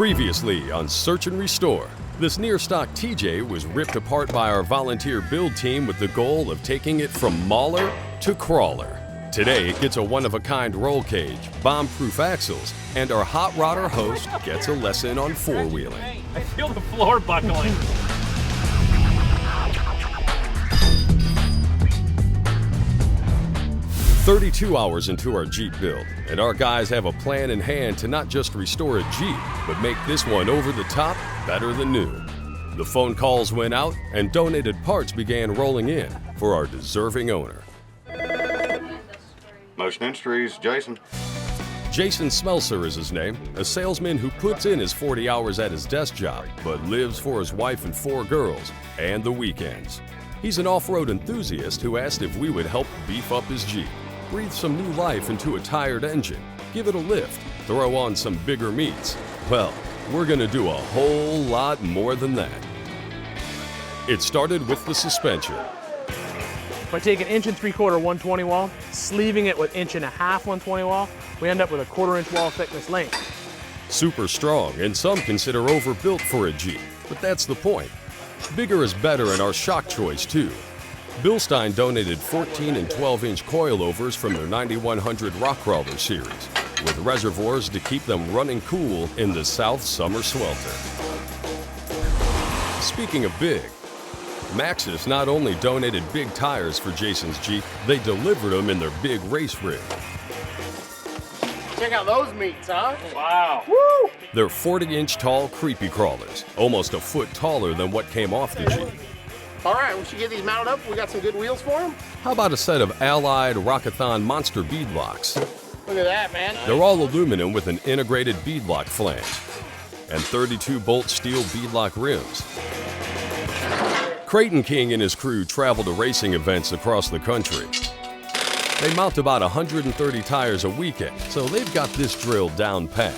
Previously on Search and Restore, this near-stock TJ was ripped apart by our volunteer build team with the goal of taking it from mauler to crawler. Today it gets a one-of-a-kind roll cage, bomb-proof axles, and our hot rodder host gets a lesson on four-wheeling. I feel the floor buckling. 32 hours into our Jeep build, and our guys have a plan in hand to not just restore a Jeep, but make this one over the top better than new. The phone calls went out, and donated parts began rolling in for our deserving owner. Motion Industries, Jason. Jason Smelser is his name, a salesman who puts in his 40 hours at his desk job, but lives for his wife and 4 girls, and the weekends. He's an off-road enthusiast who asked if we would help beef up his Jeep, breathe some new life into a tired engine, give it a lift, throw on some bigger meats. Well, we're gonna do a whole lot more than that. It started with the suspension. If I take an 1 3/4 120 wall, sleeving it with 1 1/2 120 wall, we end up with a 1/4 inch wall thickness length. Super strong, and some consider overbuilt for a Jeep, but that's the point. Bigger is better in our shock choice too. Bilstein donated 14 and 12-inch coilovers from their 9100 Rock Crawler series, with reservoirs to keep them running cool in the South summer swelter. Speaking of big, Maxxis not only donated big tires for Jason's Jeep, they delivered them in their big race rig. Check out those meats, huh? Wow. Woo! They're 40-inch tall creepy crawlers, almost a foot taller than what came off the Jeep. All right, we should get these mounted up. We got some good wheels for them. How about a set of Allied Rockathon Monster beadlocks? Look at that, man. They're all aluminum with an integrated beadlock flange and 32-bolt steel beadlock rims. Creighton King and his crew travel to racing events across the country. They mount about 130 tires a weekend, so they've got this drill down pat.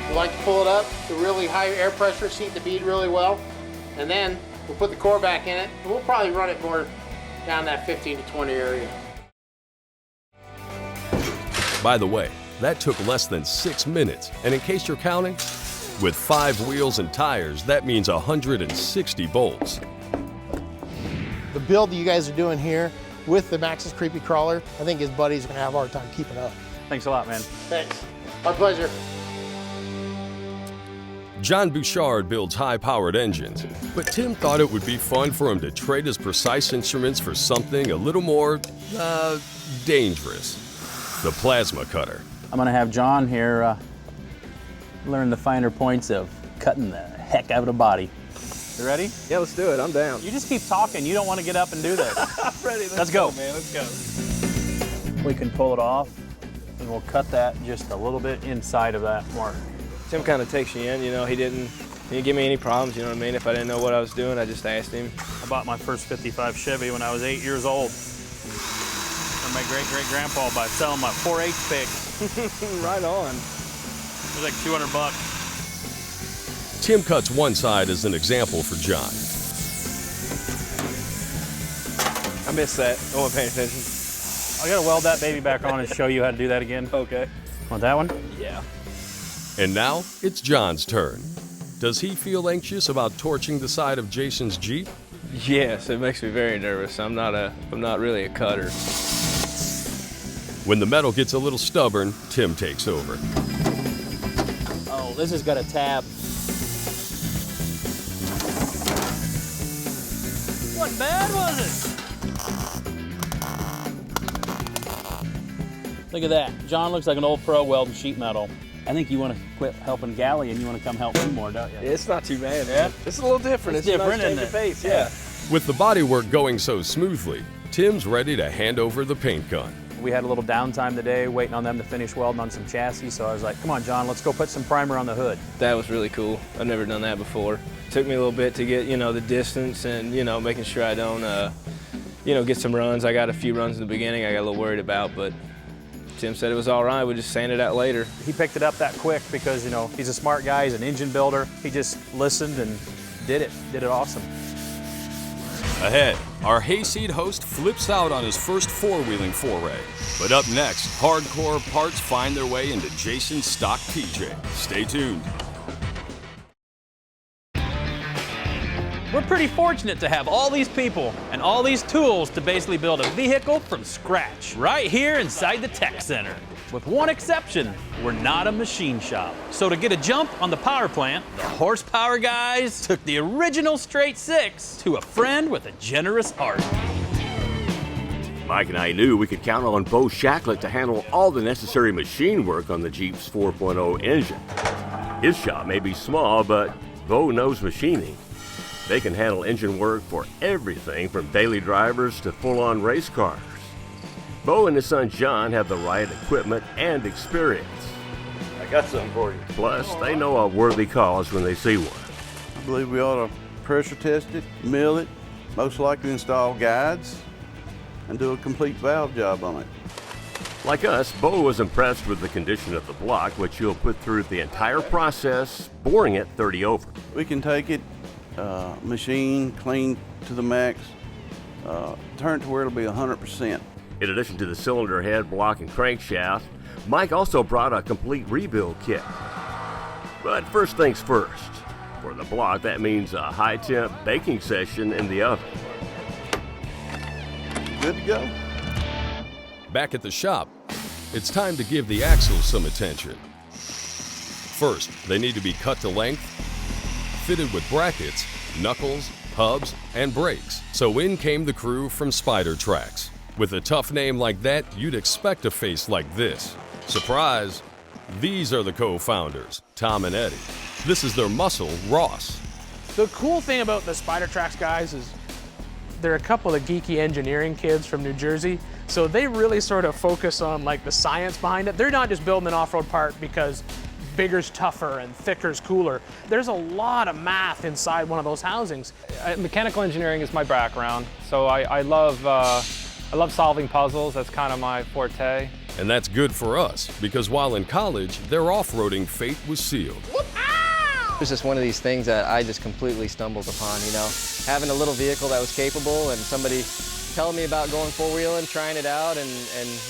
We like to pull it up to really high air pressure, seat the bead really well, and then we'll put the core back in it, and we'll probably run it more down that 15 to 20 area. By the way, that took less than 6 minutes, and in case you're counting, with 5 wheels and tires, that means 160 bolts. The build that you guys are doing here with the Maxxis Creepy Crawler, I think his buddies are gonna have a hard time keeping up. Thanks a lot, man. Thanks. My pleasure. John Bouchard builds high-powered engines, but Tim thought it would be fun for him to trade his precise instruments for something a little more, dangerous. The plasma cutter. I'm gonna have John here learn the finer points of cutting the heck out of a body. You ready? Yeah, let's do it. I'm down. You just keep talking. You don't want to get up and do this. I'm ready. Let's go, man. Let's go. We can pull it off, and we'll cut that just a little bit inside of that mark. Tim kind of takes you in. You know, he didn't give me any problems. You know what I mean? If I didn't know what I was doing, I just asked him. I bought my first 55 Chevy when I was 8 years old. From my great-great-grandpa by selling my 4-H pigs. Right on. It was like 200 bucks. Tim cuts one side as an example for John. I missed that. I wasn't paying attention. I gotta weld that baby back on and show you how to do that again. Okay. Want that one? Yeah. And now, it's John's turn. Does he feel anxious about torching the side of Jason's Jeep? Yes, it makes me very nervous. I'm not really a cutter. When the metal gets a little stubborn, Tim takes over. Oh, this has got a tab. What bad was it? Look at that. John looks like an old pro welding sheet metal. I think you want to quit helping Galley and you want to come help me more, don't you? It's not too bad. Yeah. It's a little different. It's different, a nice change of pace. Yeah. With the bodywork going so smoothly, Tim's ready to hand over the paint gun. We had a little downtime today waiting on them to finish welding on some chassis, so I was like, come on, John, let's go put some primer on the hood. That was really cool. I've never done that before. It took me a little bit to get, the distance and, making sure I don't, get some runs. I got a few runs in the beginning I got a little worried about, but Tim said it was all right. We'll just sand it out later. He picked it up that quick because, he's a smart guy. He's an engine builder. He just listened and did it awesome. Ahead, our hayseed host flips out on his first four-wheeling foray. But up next, hardcore parts find their way into Jason's stock TJ. Stay tuned. We're pretty fortunate to have all these people and all these tools to basically build a vehicle from scratch, right here inside the tech center. With one exception, we're not a machine shop. So to get a jump on the power plant, the horsepower guys took the original straight six to a friend with a generous heart. Mike and I knew we could count on Bo Shacklett to handle all the necessary machine work on the Jeep's 4.0 engine. His shop may be small, but Bo knows machining. They can handle engine work for everything from daily drivers to full-on race cars. Bo and his son John have the right equipment and experience. I got something for you. Plus, they know a worthy cause when they see one. I believe we ought to pressure test it, mill it, most likely install guides, and do a complete valve job on it. Like us, Bo was impressed with the condition of the block, which he'll put through the entire process, boring it 30 over. We can take it, machine, clean to the max, turn it to where it'll be 100%. In addition to the cylinder head, block, and crankshaft, Mike also brought a complete rebuild kit. But first things first. For the block, that means a high-temp baking session in the oven. Good to go. Back at the shop, it's time to give the axles some attention. First, they need to be cut to length, fitted with brackets, knuckles, hubs, and brakes. So in came the crew from Spidertrax. With a tough name like that, you'd expect a face like this. Surprise! These are the co-founders, Tom and Eddie. This is their muscle, Ross. The cool thing about the Spidertrax guys is they're a couple of geeky engineering kids from New Jersey, so they really sort of focus on like the science behind it. They're not just building an off-road part because bigger's tougher and thicker's cooler. There's a lot of math inside one of those housings. Mechanical engineering is my background, so I love solving puzzles. That's kind of my forte. And that's good for us, because while in college, their off-roading fate was sealed. It was just one of these things that I just completely stumbled upon, you know. Having a little vehicle that was capable and somebody telling me about going four-wheeling, trying it out, and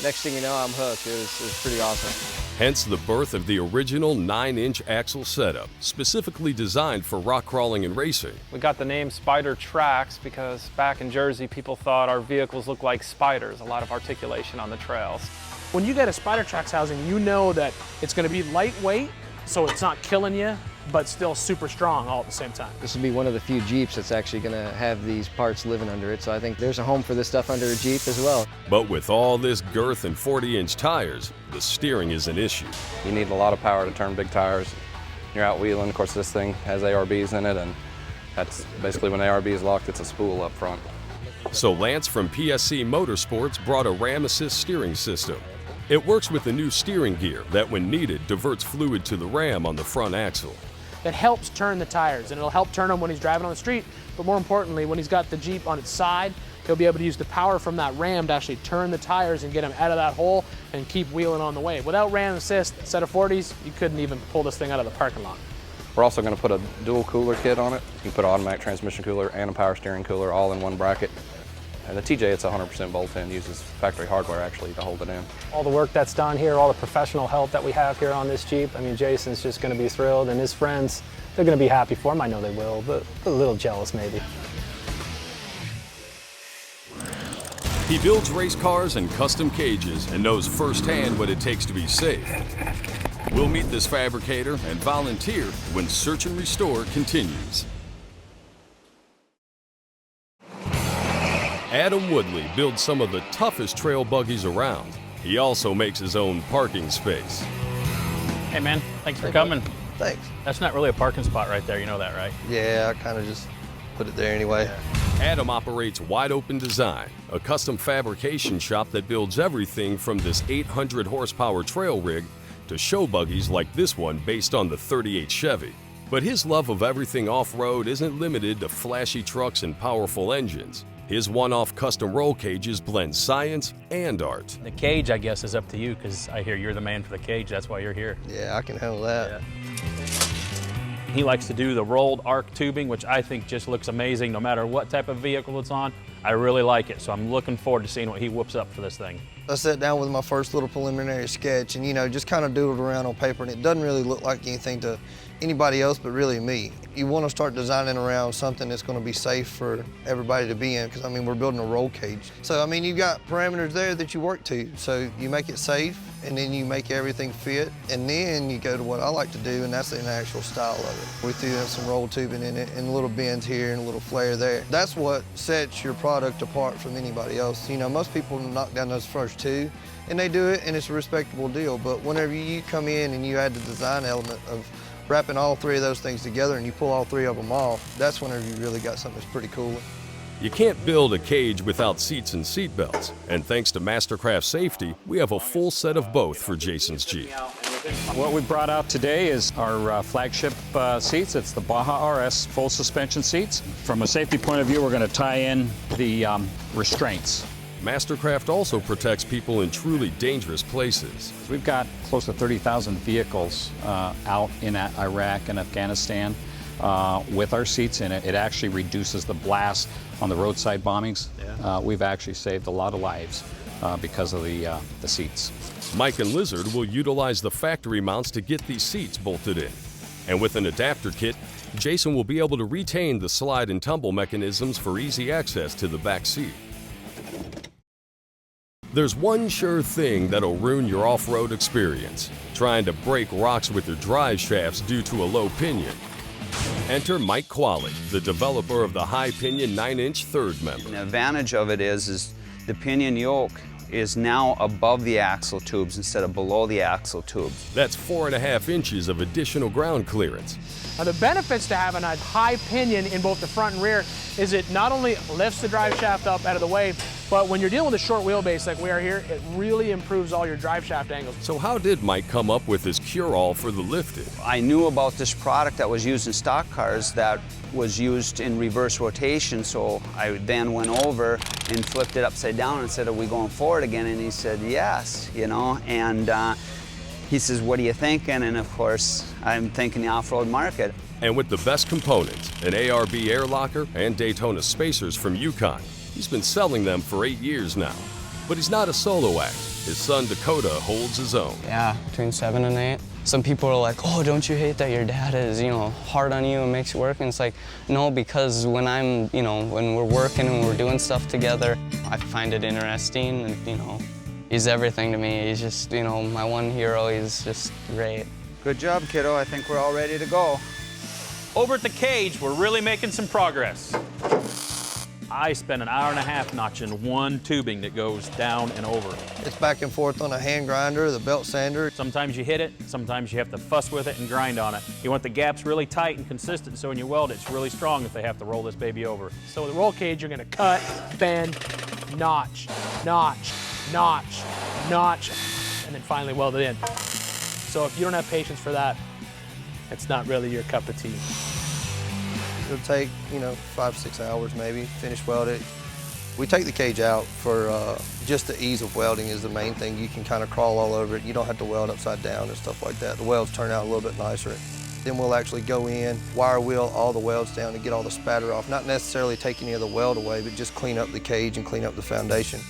next thing you know, I'm hooked. It was pretty awesome. Hence the birth of the original 9-inch axle setup, specifically designed for rock crawling and racing. We got the name Spidertrax because back in Jersey, people thought our vehicles looked like spiders, a lot of articulation on the trails. When you get a Spidertrax housing, you know that it's going to be lightweight, so it's not killing you, but still super strong all at the same time. This will be one of the few Jeeps that's actually going to have these parts living under it, so I think there's a home for this stuff under a Jeep as well. But with all this girth and 40-inch tires, the steering is an issue. You need a lot of power to turn big tires. You're out wheeling. Of course, this thing has ARBs in it, and that's basically when ARB is locked, it's a spool up front. So Lance from PSC Motorsports brought a Ram Assist steering system. It works with the new steering gear that, when needed, diverts fluid to the ram on the front axle. It helps turn the tires, and it'll help turn them when he's driving on the street, but more importantly, when he's got the Jeep on its side, he'll be able to use the power from that ram to actually turn the tires and get them out of that hole and keep wheeling on the way. Without Ram Assist, set of 40s, you couldn't even pull this thing out of the parking lot. We're also going to put a dual cooler kit on it. You can put an automatic transmission cooler and a power steering cooler all in one bracket. And the TJ, it's 100% bolt-in, uses factory hardware actually to hold it in. All the work that's done here, all the professional help that we have here on this Jeep, I mean, Jason's just going to be thrilled, and his friends, they're going to be happy for him. I know they will, but a little jealous maybe. He builds race cars and custom cages and knows firsthand what it takes to be safe. We'll meet this fabricator and volunteer when Search and Restore continues. Adam Woodlee builds some of the toughest trail buggies around. He also makes his own parking space. Hey man, thanks for coming. Thanks. That's not really a parking spot right there, you know that, right? Yeah, I kind of just put it there anyway. Adam operates Wide Open Design, a custom fabrication shop that builds everything from this 800 horsepower trail rig to show buggies like this one based on the 38 Chevy. But his love of everything off-road isn't limited to flashy trucks and powerful engines. His one-off custom roll cages blend science and art. The cage, I guess, is up to you because I hear you're the man for the cage. That's why you're here. Yeah, I can handle that. He likes to do the rolled arc tubing, which I think just looks amazing no matter what type of vehicle it's on. I really like it, so I'm looking forward to seeing what he whoops up for this thing. I sat down with my first little preliminary sketch and, you know, just kind of doodled around on paper, and it doesn't really look like anything to anybody else but really me. You want to start designing around something that's going to be safe for everybody to be in, because, I mean, we're building a roll cage. So, I mean, you've got parameters there that you work to. So you make it safe, and then you make everything fit, and then you go to what I like to do, and that's an actual style of it. We threw in some roll tubing in it, and little bends here, and a little flare there. That's what sets your product apart from anybody else. You know, most people knock down those first two, and they do it, and it's a respectable deal. But whenever you come in and you add the design element of wrapping all three of those things together and you pull all three of them off, that's whenever you really got something that's pretty cool. You can't build a cage without seats and seat belts, and thanks to Mastercraft Safety, we have a full set of both for Jason's Jeep. What we brought out today is our flagship seats. It's the Baja RS full suspension seats. From a safety point of view, we're going to tie in the restraints. Mastercraft also protects people in truly dangerous places. We've got close to 30,000 vehicles out in Iraq and Afghanistan with our seats in it. It actually reduces the blast on the roadside bombings. Yeah. We've actually saved a lot of lives because of the seats. Mike and Lizard will utilize the factory mounts to get these seats bolted in. And with an adapter kit, Jason will be able to retain the slide and tumble mechanisms for easy access to the back seat. There's one sure thing that'll ruin your off-road experience: trying to break rocks with your drive shafts due to a low pinion. Enter Mike Qualley, the developer of the high pinion 9-inch third member. The advantage of it is the pinion yoke is now above the axle tubes instead of below the axle tubes. That's 4.5 inches of additional ground clearance. Now, the benefits to having a high pinion in both the front and rear is it not only lifts the drive shaft up out of the way, but when you're dealing with a short wheelbase like we are here, it really improves all your drive shaft angles. So how did Mike come up with his cure-all for the lifted? I knew about this product that was used in stock cars that was used in reverse rotation, so I then went over and flipped it upside down and said, "Are we going forward again?" And he said, "Yes," you know, and he says, "What are you thinking?" And of course, I'm thinking the off-road market. And with the best components, an ARB air locker and Daytona spacers from Yukon, he's been selling them for 8 years now. But he's not a solo act. His son Dakota holds his own. Yeah, between 7 and 8. Some people are like, "Oh, don't you hate that your dad is, you know, hard on you and makes you work?" And it's like, no, because when I'm, you know, when we're working and we're doing stuff together, I find it interesting, and, you know, he's everything to me. He's just, you know, my one hero. He's just great. Good job, kiddo. I think we're all ready to go. Over at the cage, we're really making some progress. I spent an hour and a half notching one tubing that goes down and over. It's back and forth on a hand grinder, the belt sander. Sometimes you hit it, sometimes you have to fuss with it and grind on it. You want the gaps really tight and consistent, so when you weld it, it's really strong if they have to roll this baby over. So with the roll cage, you're gonna cut, bend, notch, notch, notch, notch, and then finally weld it in. So if you don't have patience for that, it's not really your cup of tea. It'll take, you know, 5-6 hours maybe, finish weld it. We take the cage out for just the ease of welding is the main thing. You can kind of crawl all over it. You don't have to weld upside down and stuff like that. The welds turn out a little bit nicer. Then we'll actually go in, wire wheel all the welds down to get all the spatter off. Not necessarily take any of the weld away, but just clean up the cage and clean up the foundation.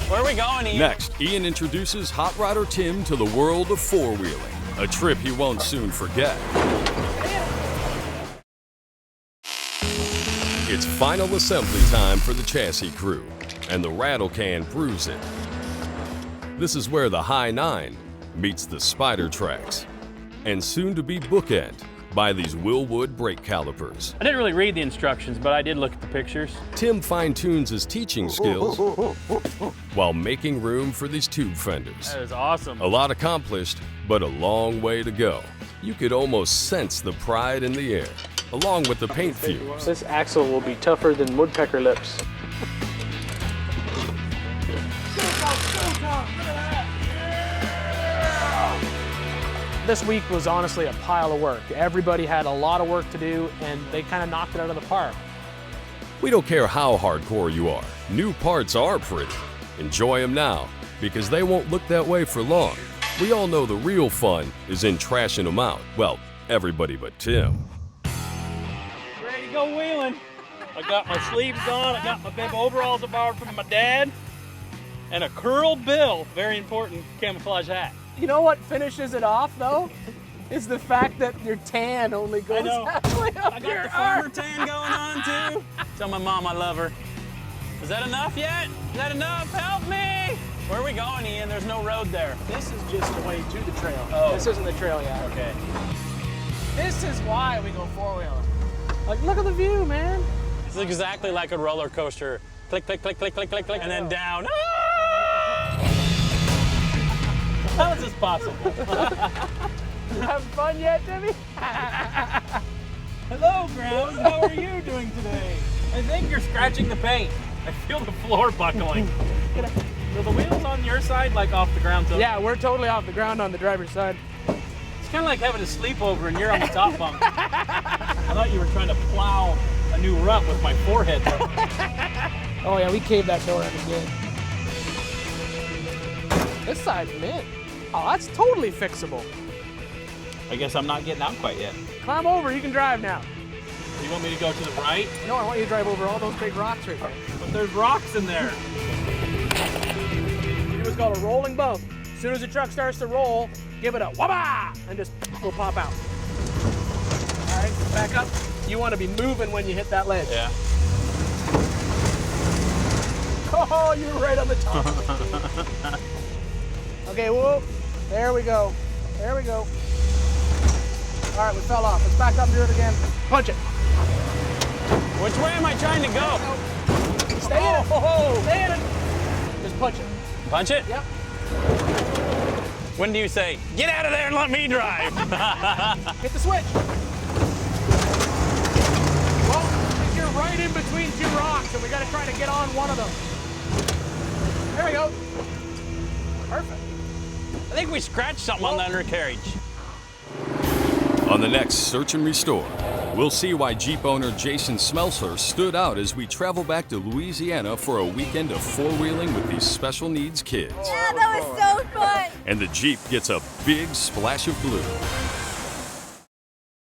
Where are we going, Ian? Next, Ian introduces Hot Rodder Tim to the world of four-wheeling, a trip he won't soon forget. It's final assembly time for the chassis crew, and the rattle can proves it. This is where the High 9 meets the Spidertrax, and soon to be bookend by these Willwood brake calipers. I didn't really read the instructions, but I did look at the pictures. Tim fine-tunes his teaching skills while making room for these tube fenders. That is awesome. A lot accomplished, but a long way to go. You could almost sense the pride in the air, along with the paint fumes. This axle will be tougher than woodpecker lips. This week was honestly a pile of work. Everybody had a lot of work to do, and they kind of knocked it out of the park. We don't care how hardcore you are. New parts are pretty. Enjoy them now, because they won't look that way for long. We all know the real fun is in trashing them out. Well, everybody but Tim. Ready to go wheeling. I got my sleeves on, I got my big overalls I borrowed from my dad, and a curled bill, very important, camouflage hat. You know what finishes it off, though? Is the fact that your tan only goes halfway up I got your the farmer arm. tan going on, too. Tell my mom I love her. Is that enough yet? Is that enough? Help me! Where are we going, Ian? There's no road there. This is just the way to the trail. Oh. This isn't the trail yet. Okay. This is why we go four-wheeling. Like, look at the view, man. It's exactly like a roller coaster. Click, click, click, click, click, click, click, and then down. Ah! How is this possible? Having fun yet, Timmy? Hello, ground. How are you doing today? I think you're scratching the paint. I feel the floor buckling. So the wheels on your side, like off the ground? Yeah, we're totally off the ground on the driver's side. It's kind of like having a sleepover and you're on the top bunk. I thought you were trying to plow a new rut with my forehead. Oh yeah, we caved that door in again. This side's mint. Oh, that's totally fixable. I guess I'm not getting out quite yet. Climb over, you can drive now. You want me to go to the right? No, I want you to drive over all those big rocks right there. But there's rocks in there. It was called a rolling bump. As soon as the truck starts to roll, give it a wah-bah, and just will pop out. All right, back up. You want to be moving when you hit that ledge. Yeah. Oh, you're right on the top. Okay, whoop. There we go. There we go. All right, we fell off. Let's back up and do it again. Punch it. Which way am I trying to go? Stay in it. Stay in it. Just punch it. Punch it? Yep. When do you say, get out of there and let me drive? Hit the switch. Well, you're right in between two rocks, and we got to try to get on one of them. There we go. Perfect. I think we scratched something on the undercarriage. On the next Search and Restore, we'll see why Jeep owner Jason Smelser stood out as we travel back to Louisiana for a weekend of four-wheeling with these special needs kids. Yeah, that was so fun. And the Jeep gets a big splash of blue.